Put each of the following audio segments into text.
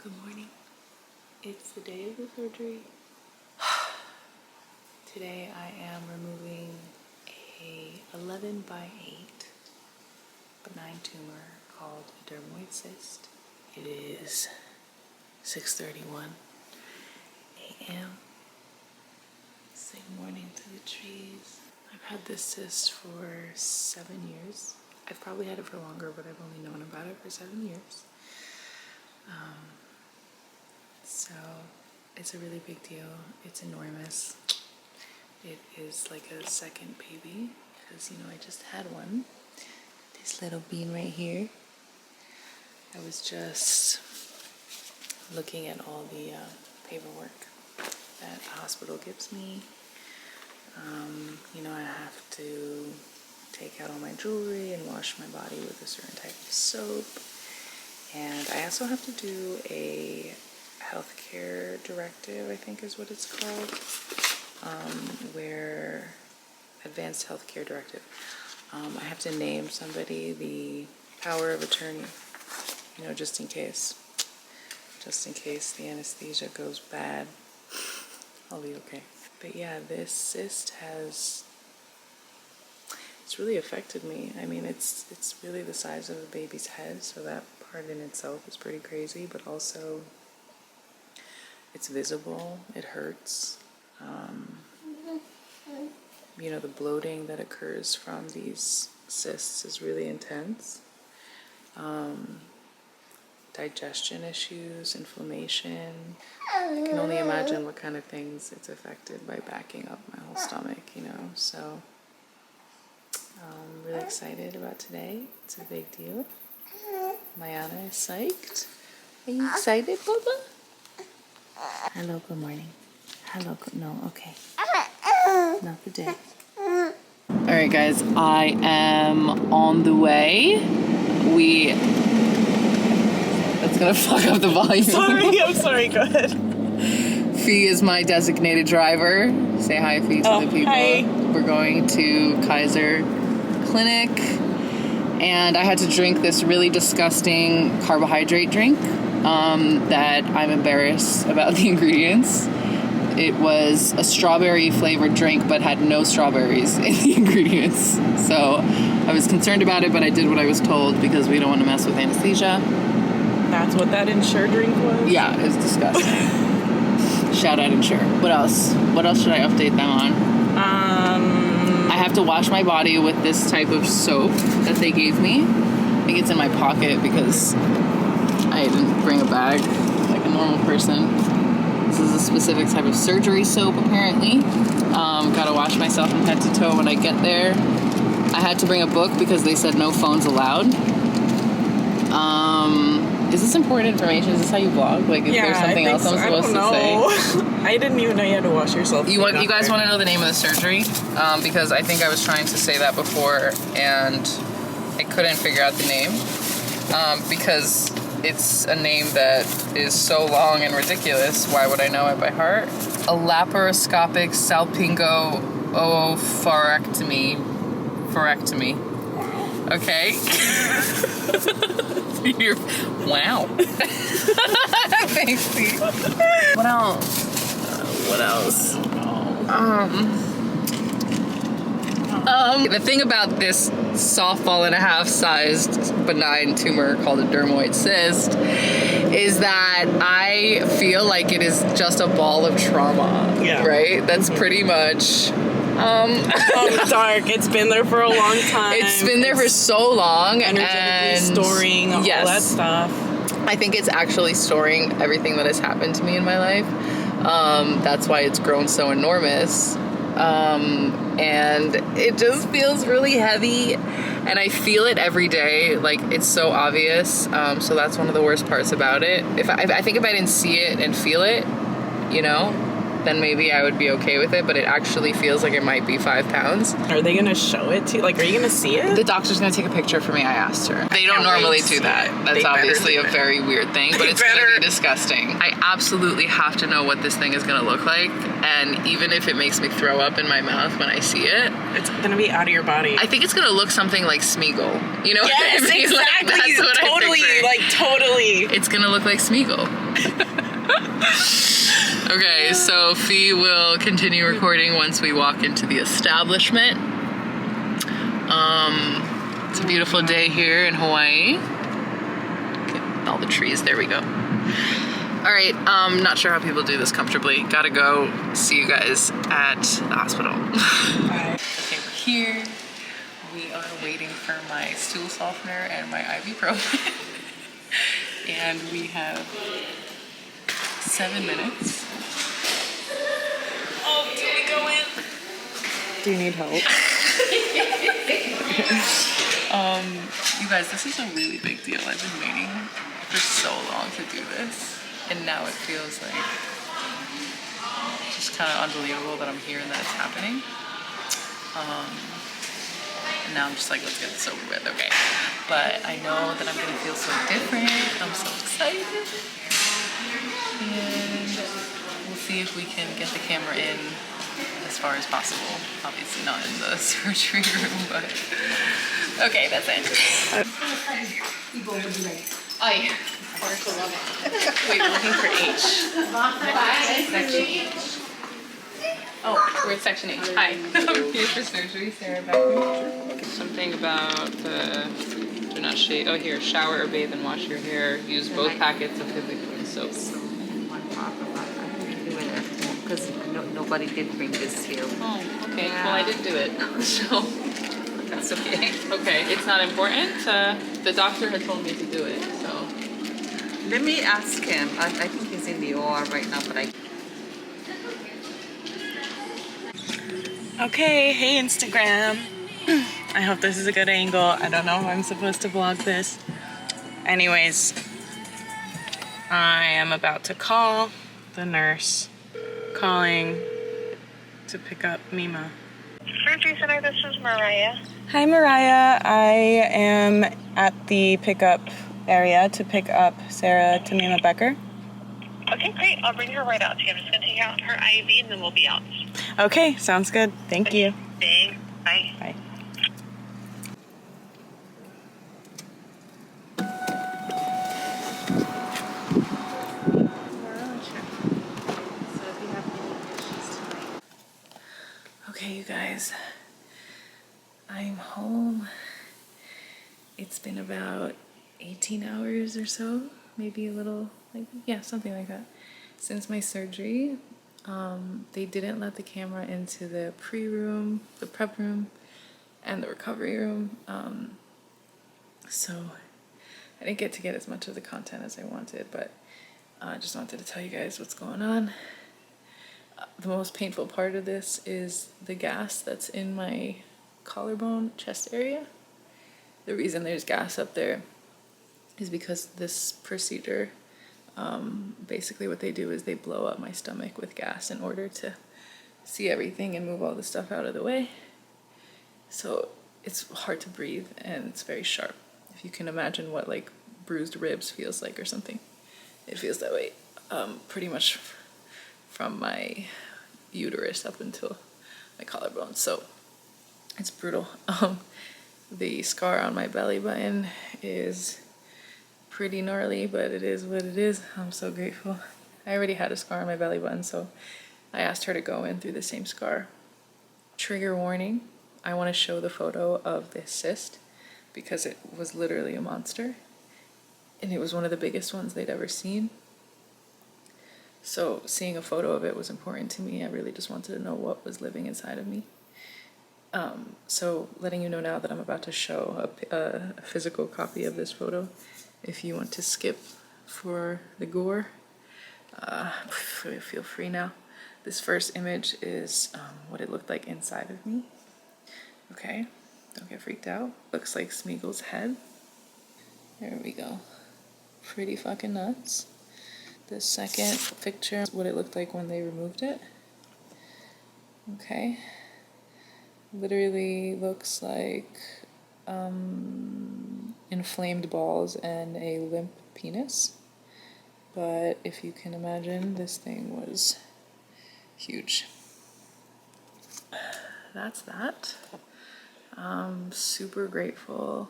Good morning. It's the day of the surgery. Today I am removing a 11 by 8 benign tumor called a dermoid cyst. It is 6:31 a.m. Say morning to the trees. I've had this cyst for 7 years. I've probably had it for longer, but I've only known about it for 7 years. So it's a really big deal. It's enormous. It is like a second baby because, you know, I just had one. This little bean right here. I was just looking at all the paperwork that the hospital gives me. You know, I have to take out all my jewelry and wash my body with a certain type of soap. And I also have to do a healthcare directive, I think is what it's called, where advanced healthcare directive. I have to name somebody the power of attorney, you know, just in case the anesthesia goes bad, I'll be okay. But yeah, this cyst it's really affected me. I mean, it's really the size of a baby's head, so that part in itself is pretty crazy, but also it's visible, it hurts. You know, the bloating that occurs from these cysts is really intense. Digestion issues, inflammation. I can only imagine what kind of things it's affected by backing up my whole stomach, you know, so I'm really excited about today. It's a big deal. Mayana is psyched. Are you excited, Bubba? Hello, good morning. Hello, no, okay. Not the day. Alright guys, I am on the way. That's gonna fuck up the volume. I'm sorry, go ahead. Fee is my designated driver. Say hi, Fee, to the people. Hi. We're going to Kaiser Clinic, and I had to drink this really disgusting carbohydrate drink that I'm embarrassed about the ingredients. It was a strawberry flavored drink but had no strawberries in the ingredients. So I was concerned about it, but I did what I was told because we don't want to mess with anesthesia. That's what that Ensure drink was? Yeah, it was disgusting. Shout out Ensure. What else? What else should I update them on? I have to wash my body with this type of soap that they gave me. I think it's in my pocket because I didn't bring a bag like a normal person. This is a specific type of surgery soap, apparently. Gotta wash myself from head to toe when I get there. I had to bring a book because they said no phones allowed. Is this important information? Is this how you vlog? Like, is there something else I'm supposed to say? I didn't even know you had to wash yourself. You guys want to know the name of the surgery? Because I think I was trying to say that before and I couldn't figure out the name. Because it's a name that is so long and ridiculous. Why would I know it by heart? A laparoscopic salpingo-oophorectomy. Okay. Wow. Thanks, Pete. What else? The thing about this softball and a half sized benign tumor called a dermoid cyst is that I feel like it is just a ball of trauma. Yeah. Right? That's pretty much. Dark. It's been there for a long time. It's been there for so long. Energetically storing all that stuff. I think it's actually storing everything that has happened to me in my life. That's why it's grown so enormous. And it just feels really heavy. And I feel it every day. Like, it's so obvious. So that's one of the worst parts about it. I think if I didn't see it and feel it, you know, then maybe I would be okay with it, but it actually feels like it might be 5 pounds. Are they gonna show it to you? Like, are you gonna see it? The doctor's gonna take a picture for me, I asked her. They don't normally do that. That's obviously a very weird thing, but it's gonna be disgusting. I absolutely have to know what this thing is gonna look like, and even if it makes me throw up in my mouth when I see it, It's gonna be out of your body. I think it's gonna look something like Smeagol. You know Yes, what I mean? exactly. Like, that's what Totally, I'm picturing. like totally. It's gonna look like Smeagol. Okay, so Fee will continue recording once we walk into the establishment. It's a beautiful day here in Hawaii. Okay, all the trees, there we go. All right, not sure how people do this comfortably. Gotta go. See you guys at the hospital. Bye. Okay, we're here. We are waiting for my stool softener and my ibuprofen. And we have 7 minutes. Oh, do we go in? Do you need help? You guys, this is a really big deal. I've been waiting for so long to do this, and now it feels like just kind of unbelievable that I'm here and that it's happening. And now I'm just like, let's get this over with, okay? But I know that I'm gonna feel so different. I'm so excited. And we'll see if we can get the camera in as far as possible. Obviously not in the surgery room, but okay, that's it. Aye. Wait, we're looking for H. Section H. Oh, we're at section H. Hi. I'm here for surgery, Sarah back here. Something about do not shave. Oh, here, shower or bathe and wash your hair. Use both packets of Hibbly soap. Because nobody did bring this here. Oh, okay. Well, I didn't do it, so That's okay. okay. It's not important. The doctor had told me to do it, so. Let me ask him. I think he's in the OR right now, but I... Okay, hey Instagram. I hope this is a good angle. I don't know how I'm supposed to vlog this. Anyways, I am about to call the nurse, calling to pick up Mima. Surgery Center, this is Mariah. Hi Mariah, I am at the pickup area to pick up Sarah Tamima Becker. Okay, great. I'll bring her right out to you. I'm just going to take out her IV and then we'll be out. Okay, sounds good. Thank you. Thanks. Bye. Bye. Okay, you guys, I'm home. It's been about 18 hours or so, maybe a little, like, yeah, something like that, since my surgery. They didn't let the camera into the pre-room, the prep room, and the recovery room. So I didn't get to get as much of the content as I wanted, but I just wanted to tell you guys what's going on. The most painful part of this is the gas that's in my collarbone chest area. The reason there's gas up there is because this procedure, basically what they do is they blow up my stomach with gas in order to see everything and move all the stuff out of the way. So it's hard to breathe and it's very sharp. If you can imagine what like bruised ribs feels like or something, it feels that way. Pretty much from my uterus up until my collarbone. So it's brutal. The scar on my belly button is pretty gnarly, but it is what it is. I'm so grateful. I already had a scar on my belly button, so I asked her to go in through the same scar. Trigger warning, I want to show the photo of this cyst because it was literally a monster and it was one of the biggest ones they'd ever seen. So seeing a photo of it was important to me. I really just wanted to know what was living inside of me. So letting you know now that I'm about to show a physical copy of this photo. If you want to skip for the gore, feel free now. This first image is what it looked like inside of me. Okay, don't get freaked out. Looks like Smeagol's head. There we go. Pretty fucking nuts. The second picture is what it looked like when they removed it. Okay. Literally looks like inflamed balls and a limp penis. But if you can imagine, this thing was huge. That's that. I'm super grateful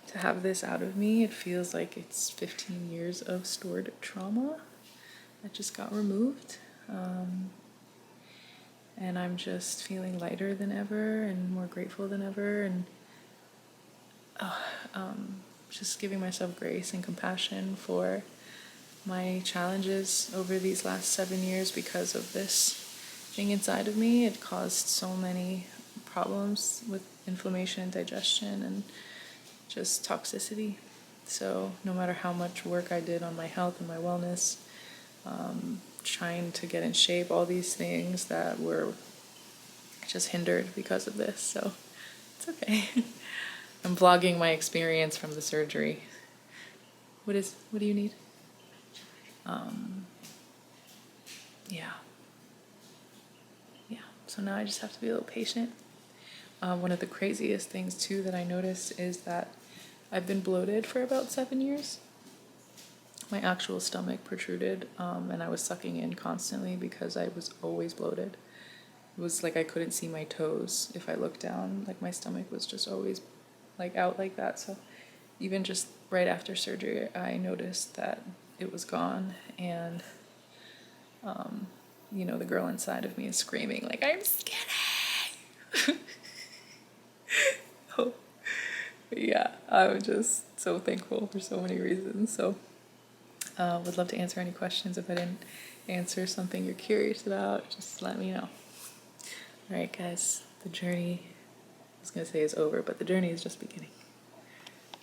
to have this out of me. It feels like it's 15 years of stored trauma that just got removed. And I'm just feeling lighter than ever and more grateful than ever, and just giving myself grace and compassion for my challenges over these last 7 years because of this thing inside of me. It caused so many problems with inflammation and digestion and just toxicity. So no matter how much work I did on my health and my wellness, trying to get in shape, all these things that were just hindered because of this. So it's okay. I'm vlogging my experience from the surgery. What do you need? Yeah. So now I just have to be a little patient. One of the craziest things too that I noticed is that I've been bloated for about 7 years. My actual stomach protruded, and I was sucking in constantly because I was always bloated. It was like I couldn't see my toes if I looked down. Like my stomach was just always like out like that. So even just right after surgery, I noticed that it was gone, and the girl inside of me is screaming like, I'm skinny. Oh, yeah, I'm just so thankful for so many reasons. So would love to answer any questions. If I didn't answer something you're curious about, just let me know. All right, guys, the journey, I was gonna say is over, but the journey is just beginning.